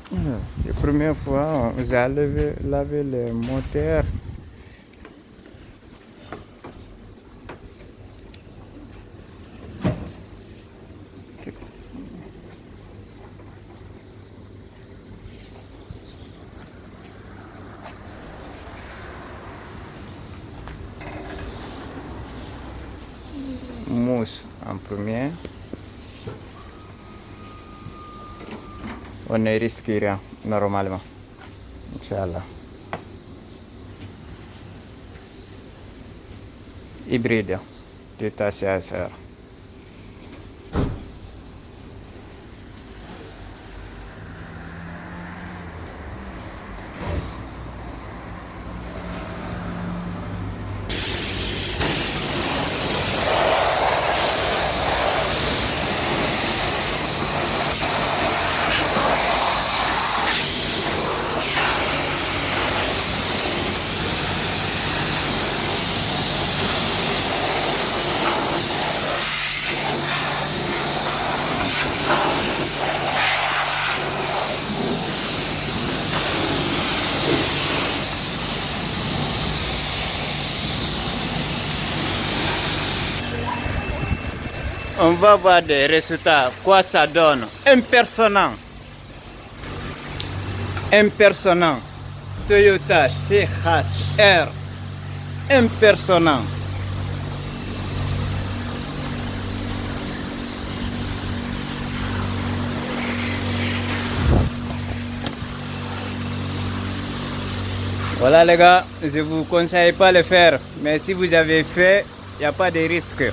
C'est la première fois que j'ai lavé le moteur. Mousse en premier. On ne risque rien normalement. Inch'Allah. Hybride. Détaché à ça. On va voir des résultats, quoi ça donne. Impersonnant. Impersonnant. Toyota CHR. Impersonnant. Voilà les gars, je ne vous conseille pas de le faire, mais si vous avez fait, il n'y a pas de risque.